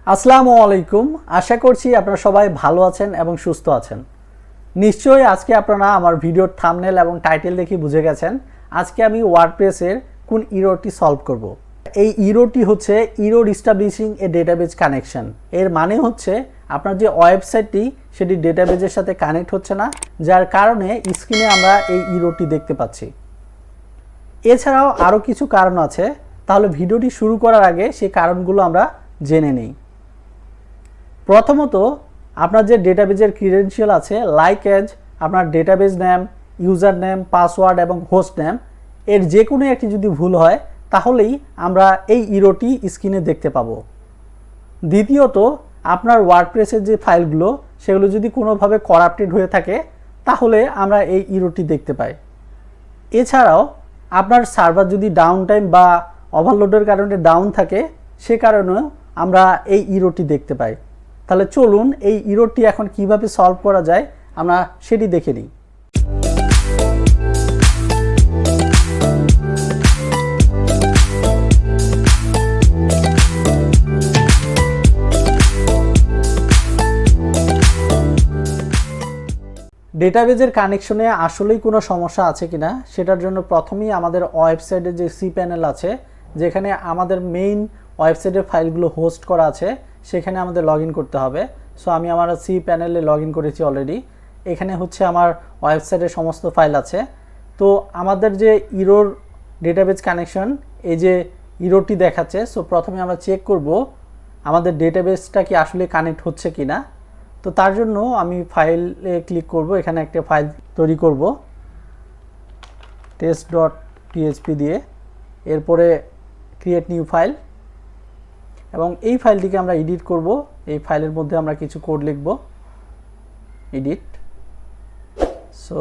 আসসালামু আলাইকুম। আশা করছি আপনারা সবাই ভালো আছেন এবং সুস্থ আছেন। নিশ্চয়ই আজকে আপনারা আমার ভিডিওর থাম্বনেল এবং টাইটেল দেখে বুঝে গেছেন আজকে আমি ওয়ার্ডপ্রেসের কোন ইররটি সলভ করব। এই ইররটি হচ্ছে ইরর ইস্টাবলিশিং এ ডেটাবেজ কানেকশন। এর মানে হচ্ছে আপনার যে ওয়েবসাইটটি সেটি ডেটাবেজের সাথে কানেক্ট হচ্ছে না, যার কারণে স্ক্রিনে আমরা এই ইররটি দেখতে পাচ্ছি। এছাড়াও আরও কিছু কারণ আছে, তাহলে ভিডিওটি শুরু করার আগে সেই কারণগুলো আমরা জেনে নিই। প্রথমত, আপনার যে ডেটাবেজের ক্রিডেনশিয়াল আছে লাইক এজ আপনার database name, user name, password এবং হোস্ট নেম, এর যে কোনো একটি যদি ভুল হয় তাহলেই আমরা এই ইররটি স্ক্রিনে দেখতে পাবো। দ্বিতীয়ত, আপনার ওয়ার্ডপ্রেসের যে ফাইলগুলো সেগুলো যদি কোনোভাবে করাপ্টেড হয়ে থাকে তাহলে আমরা এই ইররটি দেখতে পাই। এছাড়াও আপনার সার্ভার যদি ডাউন টাইম বা ওভারলোডের কারণে ডাউন থাকে সে কারণেও আমরা এই ইররটি দেখতে পাই। তাহলে চলুন এই ইররটি এখন কিভাবে সলভ করা যায় আমরা সেটি দেখে নিই। ডেটাবেজের কানেকশনে আসলেই কোনো সমস্যা আছে কিনা সেটার জন্য প্রথমেই আমাদের ওয়েবসাইটে যে সি প্যানেল আছে, যেখানে আমাদের মেইন ওয়েবসাইটের ফাইলগুলো হোস্ট করা আছে, সেখানে আমাদের লগ ইন করতে হবে। সো আমি আমার সি প্যানেলে লগ ইন করেছি অলরেডি। এখানে হচ্ছে আমার ওয়েবসাইটের সমস্ত ফাইল আছে। তো আমাদের যে ইরর ডেটাবেজ কানেকশন, এই যে ইররটি দেখাচ্ছে, সো প্রথমে আমরা চেক করব আমাদের ডেটাবেজটা কি আসলে কানেক্ট হচ্ছে কিনা। তো তার জন্য আমি ফাইলে ক্লিক করব, এখানে একটা ফাইল তৈরি করব test.php দিয়ে, এরপরে ক্রিয়েট নিউ ফাইল, এবং এই ফাইলটিকে আমরা এডিট করব। এই ফাইলের মধ্যে আমরা কিছু কোড লিখব, এডিট। সো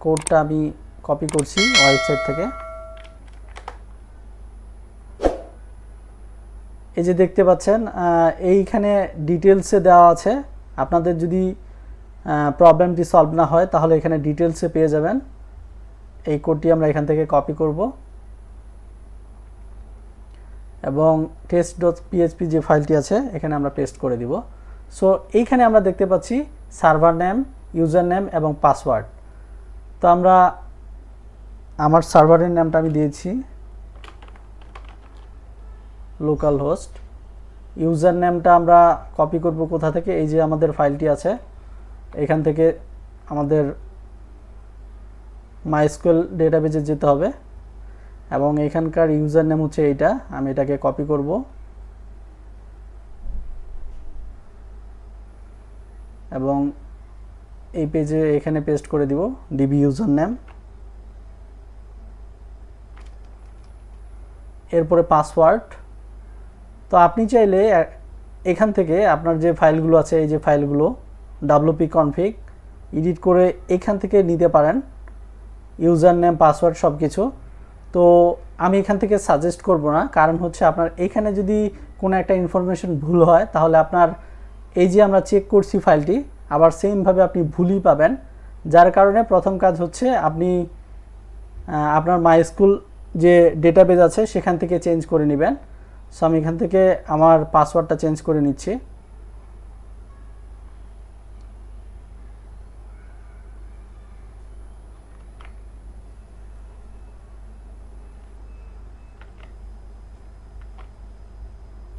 কোডটা আমি কপি করছি ওয়েবসাইট থেকে। এই যে দেখতে পাচ্ছেন এইখানে ডিটেলসে দেওয়া আছে। আপনাদের যদি প্রবলেমটি সলভ না হয় তাহলে এখানে ডিটেলসে পেয়ে যাবেন। এই কোডটি আমরা এখান থেকে কপি করব এবং test.php যে ফাইলটি আছে এখানে আমরা পেস্ট করে দিব। সো এইখানে আমরা দেখতে পাচ্ছি সার্ভার নেম, ইউজার নেম এবং পাসওয়ার্ড। তো আমরা আমার সার্ভারের নামটা আমি দিয়েছি লোকাল হোস্ট। ইউজার নেমটা আমরা কপি করব কোথা থেকে, এই যে আমাদের ফাইলটি আছে এখান থেকে আমাদের মাইস্কুয়েল ডেটাবেজে যেতে হবে, এবং এখানকার ইউজার নেম হচ্ছে এইটা। আমি এটাকে কপি করব এবং এই পেজে এখানে পেস্ট করে দিব ডিবি ইউজার নেম, এরপরে পাসওয়ার্ড। তো আপনি চাইলে এখান থেকে আপনার যে ফাইলগুলো আছে, এই যে ফাইলগুলো wp config এডিট করে এখান থেকে নিতে পারেন ইউজার নেম, পাসওয়ার্ড সব কিছু। তো আমি এখান থেকে সাজেস্ট করব না, কারণ হচ্ছে আপনার এখানে যদি কোনো একটা ইনফরমেশন ভুল হয় তাহলে আপনার এই যে আমরা চেক করছি ফাইলটি আবার সেমভাবে আপনি ভুলই পাবেন। যার কারণে প্রথম কাজ হচ্ছে আপনি আপনার মাইস্কুল যে ডেটাবেজ আছে সেখান থেকে চেঞ্জ করে নেবেন। সো আমি এখান থেকে আমার পাসওয়ার্ডটা চেঞ্জ করে নিচ্ছি।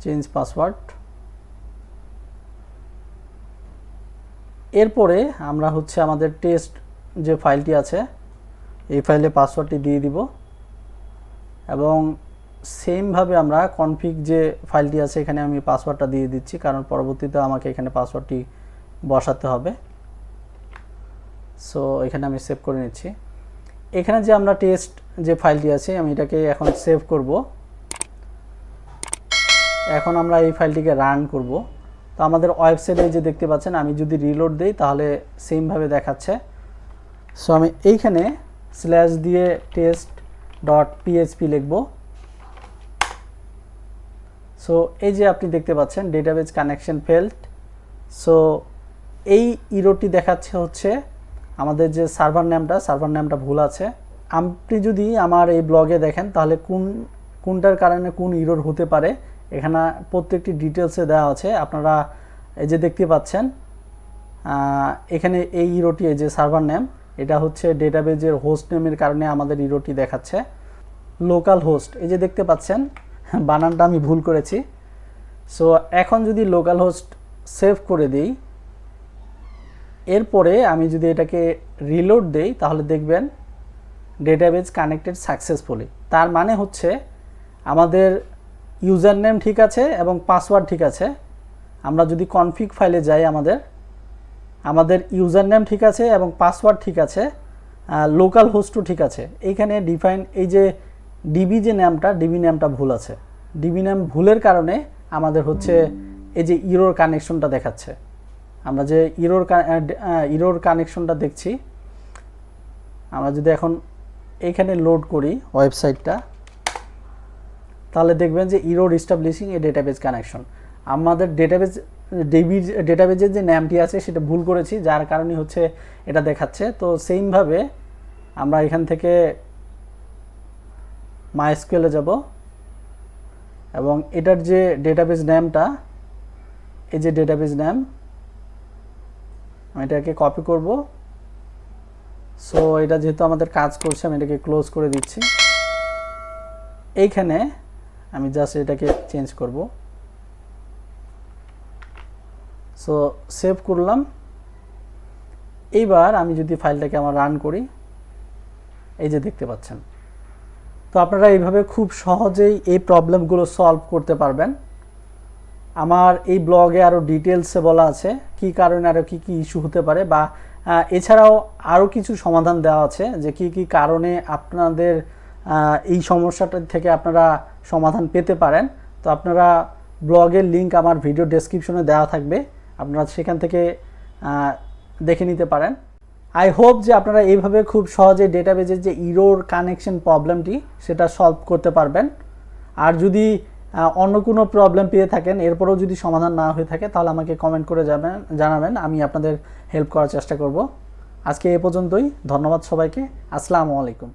Change password. এরপরে আমরা হচ্ছে আমাদের টেস্ট যে ফাইলটি আছে এই ফাইলে পাসওয়ার্ডটি দিয়ে দিব, এবং সেমভাবে আমরা কনফিগ যে ফাইলটি আছে এখানে আমি পাসওয়ার্ডটা দিয়ে দিচ্ছি, কারণ পরবর্তীতে আমাকে এখানে পাসওয়ার্ডটি বসাতে হবে। সো এখানে আমি সেভ করে নিচ্ছি। এখানে যে আমরা টেস্ট যে ফাইলটি আছে আমি এটাকে এখন সেভ করব। এখন আমরা এই ফাইলটিকে রান করব। তো আমাদের ওয়েবসাইটে যে দেখতে পাচ্ছেন আমি যদি রিলোড দেই তাহলে সেমভাবে দেখাচ্ছে। সো আমি এইখানে স্ল্যাশ দিয়ে test.php লিখব। সো এই যে আপনি দেখতে পাচ্ছেন ডেটাবেজ কানেকশন ফেল্ড। সো এই ইররটি দেখাচ্ছে হচ্ছে আমাদের যে সার্ভার নেমটা ভুল আছে। আপনি যদি আমার এই ব্লগে দেখেন তাহলে কোনটার কারণে কোন ইরর হতে পারে এখানে প্রত্যেকটি ডিটেলসে দেওয়া আছে। আপনারা এই যে দেখতে পাচ্ছেন এখানে এই ইরোটি, এই যে সার্ভার নেম, এটা হচ্ছে ডেটাবেজের হোস্ট নেমের কারণে আমাদের ইরোটি দেখাচ্ছে। লোকাল হোস্ট, এই যে দেখতে পাচ্ছেন বানানটা আমি ভুল করেছি। সো এখন যদি লোকাল হোস্ট সেভ করে দিই, এরপরে আমি যদি এটাকে রিলোড দেই, তাহলে দেখবেন ডেটাবেজ কানেক্টেড সাকসেসফুলি। তার মানে হচ্ছে আমাদের ইউজার নেম ঠিক আছে এবং পাসওয়ার্ড ঠিক আছে। আমরা যদি কনফিগ ফাইলে যাই, আমাদের ইউজার নেম ঠিক আছে এবং পাসওয়ার্ড ঠিক আছে, লোকাল হোস্টও ঠিক আছে। এইখানে ডিফাইন, এই যে ডিবি যে নামটা, ডিবি নামটা ভুল আছে। ডিবি নাম ভুলের কারণে আমাদের হচ্ছে এই যে ইরোর কানেকশনটা দেখাচ্ছে। আমরা যে ইরোর কানেকশনটা দেখছি, আমরা যদি এখন এইখানে লোড করি ওয়েবসাইটটা, তাহলে দেখবেন যে ইরোর এস্টাবলিশিং এ ডেটাবেজ কানেকশন। আমাদের ডেটাবেজের যে নামটি আছে সেটা ভুল করেছি, যার কারণে হচ্ছে এটা দেখাচ্ছে। তো সেমভাবে আমরা এখান থেকে মাইএসকিউএলে যাব এবং এটার যে ডেটাবেজ নেমটা, এই যে ডেটাবেজ নেম, আমি এটাকে কপি করব। সো এটা যেহেতু আমাদের কাজ করছে, আমি এটাকে ক্লোজ করে দিচ্ছি। এইখানে আমি জাস্ট এটাকে চেঞ্জ করব। সো সেভ করলাম। এইবার আমি যদি ফাইলটাকে আমার রান করি, এই যে দেখতে পাচ্ছেন। তো আপনারা এইভাবে খুব সহজেই এই প্রবলেমগুলো সলভ করতে পারবেন। আমার এই ব্লগে আরও ডিটেলসে বলা আছে কি কারণে আরও কি কি ইস্যু হতে পারে, বা এছাড়াও আরও কিছু সমাধান দেওয়া আছে যে কি কি কারণে আপনাদের এই সমস্যাটা থেকে আপনারা সমাধান পেতে পারেন। তো আপনারা ব্লগের লিঙ্ক আমার ভিডিও ডেসক্রিপশনে দেওয়া থাকবে, আপনারা সেখান থেকে দেখে নিতে পারেন। আই হোপ যে আপনারা এইভাবে খুব সহজে ডেটাবেজের যে ইরোর কানেকশন প্রবলেমটি সেটা সলভ করতে পারবেন। আর যদি অন্য কোনো প্রবলেম পেয়ে থাকেন, এরপরেও যদি সমাধান না হয়ে থাকে, তাহলে আমাকে কমেন্ট করে জানাবেন, আমি আপনাদের হেল্প করার চেষ্টা করব। আজকে এ পর্যন্তই। ধন্যবাদ সবাইকে। আসসালামু আলাইকুম।